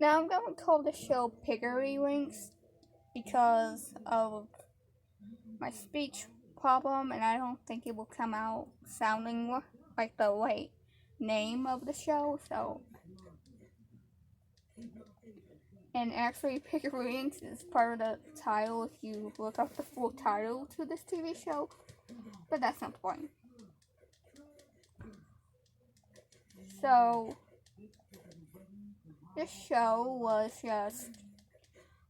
Now I'm going to call the show Piggery-Winks because of my speech problem, and I don't think it will come out sounding like the right name of the show, so. And actually, Piggery-Winks is part of the title if you look up the full title to this TV show, but that's not the point. So, this show was just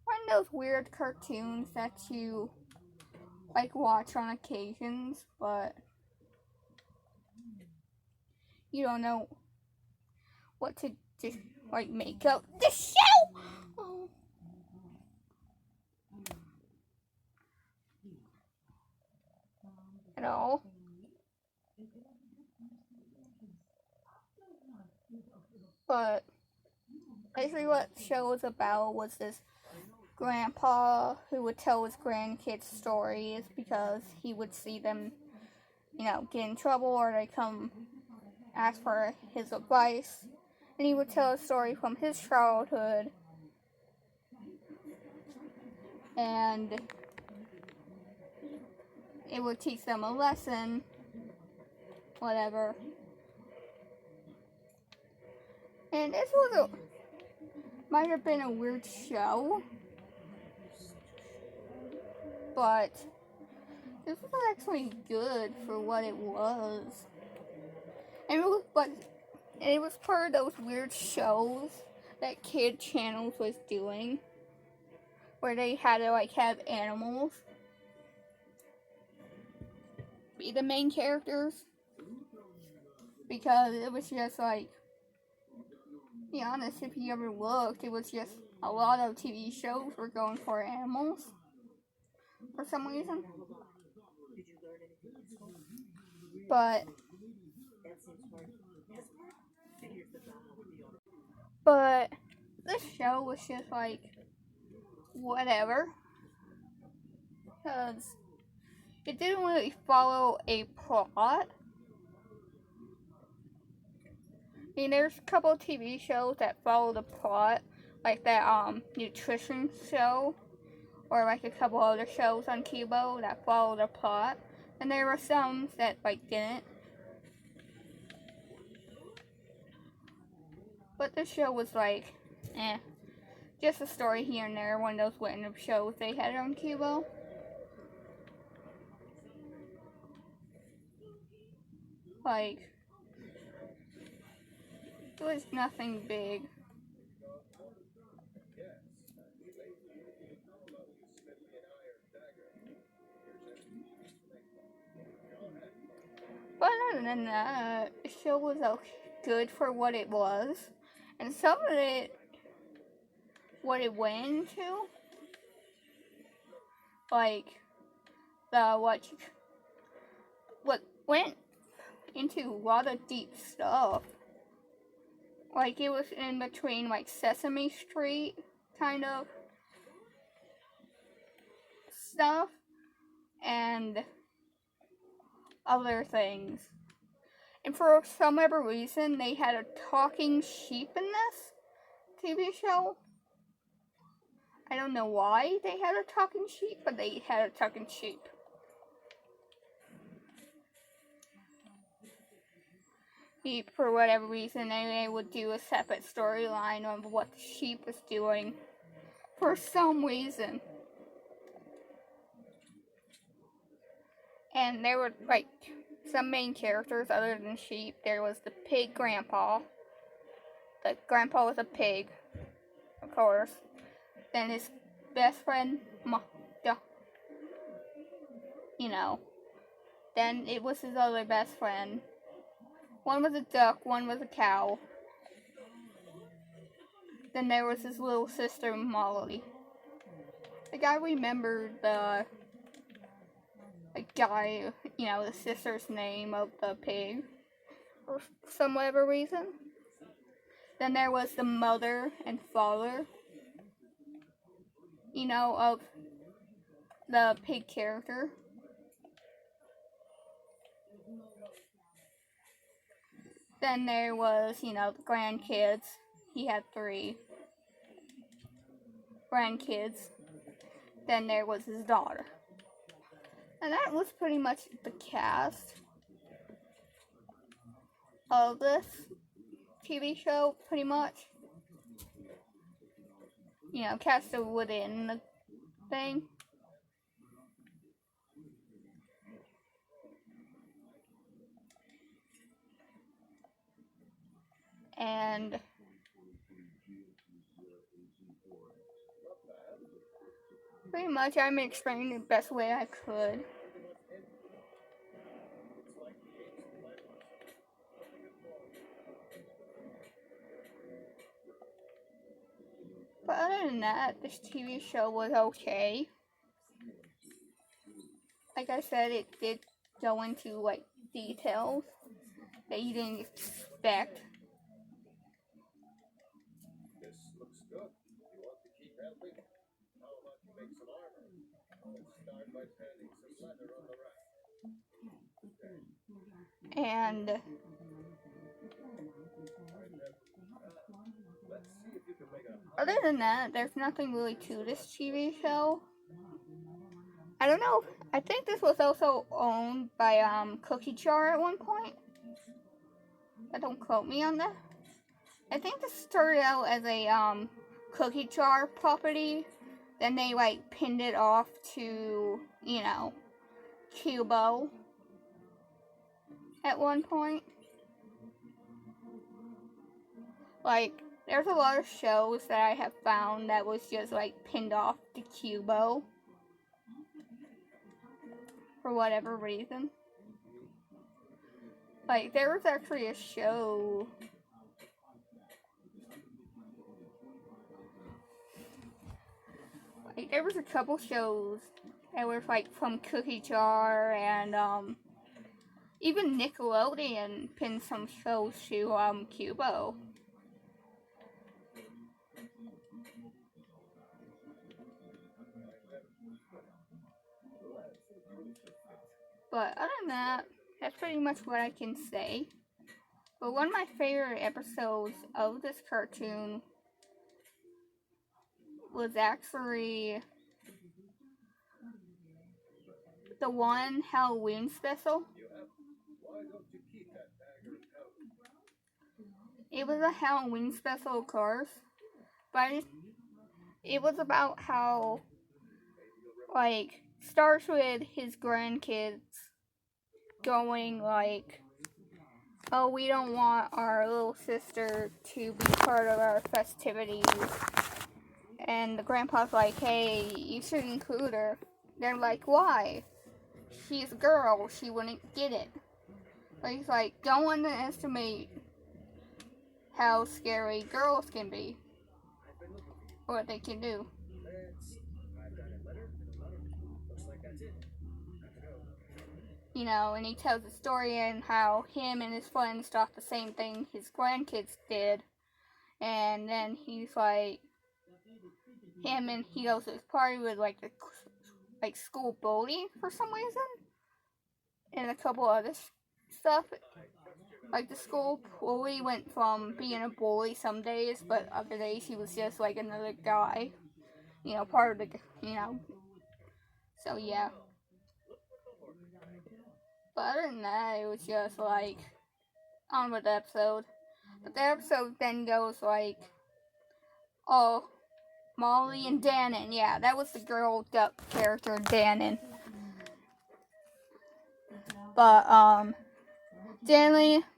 one of those weird cartoons that you like watch on occasions, but you don't know what to just like make up the show. Oh. At all. But basically what the show was about was this grandpa who would tell his grandkids stories because he would see them, get in trouble or they come ask for his advice. And he would tell a story from his childhood. And it would teach them a lesson, whatever. And this might have been a weird show, but this was actually good for what it was. And it was part of those weird shows that kid channels was doing, where they had to have animals be the main characters, because it was just to be honest, if you ever looked, it was just a lot of TV shows were going for animals for some reason. But this show was just whatever, because it didn't really follow a plot. I mean, there's a couple of TV shows that follow the plot, like that nutrition show, or a couple other shows on Kibo that follow the plot, and there were some that didn't. But this show was just a story here and there, one of those random shows they had on Kibo. It was nothing big. But other than that, the show was good for what it was. And some of it, what it went into, what went into a lot of deep stuff. It was in between Sesame Street kind of stuff and other things. And for some other reason, they had a talking sheep in this TV show. I don't know why they had a talking sheep, but they had a talking sheep. For whatever reason, they would do a separate storyline on what the sheep was doing. For some reason. And there were, some main characters other than sheep. There was the pig grandpa. The grandpa was a pig, of course. Then his best friend, Then it was his other best friend. One was a duck, one was a cow. Then there was his little sister, Molly. I remembered the the sister's name of the pig for some whatever reason. Then there was the mother and father, of the pig character. Then there was, the grandkids. He had 3. grandkids. Then there was his daughter. And that was pretty much the cast of this TV show, pretty much. You know, casted within the thing. And pretty much I'm explaining the best way I could. But other than that, this TV show was okay. Like I said, it did go into like details that you didn't expect. This looks good. You want to keep helping? How about you make some armor? Let's start by turning some leather on the rack. And Let's see if you can make a other than that, there's nothing really to this TV show. I don't know. I think this was also owned by Cookie Jar at one point. But don't quote me on that. I think this started out as a Cookie Jar property. Then they like pinned it off to, you know, Cubo at one point. Like, there's a lot of shows that I have found that was just like pinned off to Cubo for whatever reason. Like, there was actually a show. Like, there was a couple shows that were like from Cookie Jar, and even Nickelodeon pinned some shows to Cubo. But other than that, that's pretty much what I can say. But one of my favorite episodes of this cartoon was actually the one Halloween special. It was a Halloween special, of course, but it was about how, like, starts with his grandkids going like, oh, we don't want our little sister to be part of our festivities. And the grandpa's like, hey, you should include her. They're like, why? She's a girl, she wouldn't get it. But he's like, don't underestimate how scary girls can be. Or what they can do. You know, and he tells the story and how him and his friends thought the same thing his grandkids did. And then he's like, he goes to this party with like the school bully for some reason. And a couple other stuff. Like the school bully went from being a bully some days, but other days he was just like another guy. You know, part of the, you know. So yeah. But other than that, it was just like, on with the episode. But the episode then goes like, oh, Molly and Danon. Yeah, that was the girl duck character, Danon. But, Danon,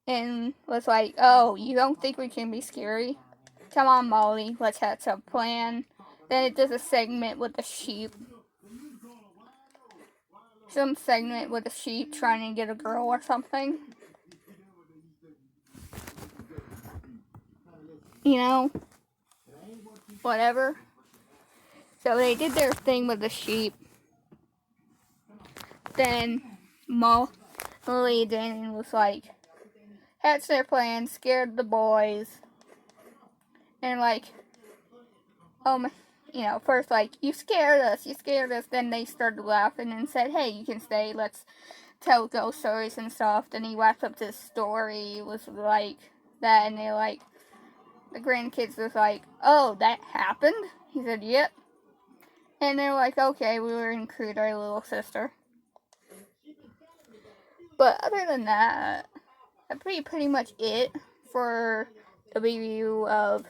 and was like, oh, you don't think we can be scary? Come on, Molly, let's have some plan. Then it does a segment with the sheep. Some segment with a sheep trying to get a girl or something. You know? Whatever. So they did their thing with the sheep. Then Molly Danon was like, that's their plan, scared the boys. And like, you know, first like, you scared us. Then they started laughing and said, hey, you can stay, let's tell ghost stories and stuff. Then he wrapped up this story. It was like, that, and they like, the grandkids was like, oh, that happened? He said, yep. And they're like, okay, we were in Crete, our little sister. But other than that, that'd be pretty much it for the review of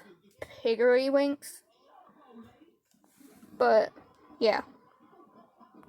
Piggery Winks. But, yeah.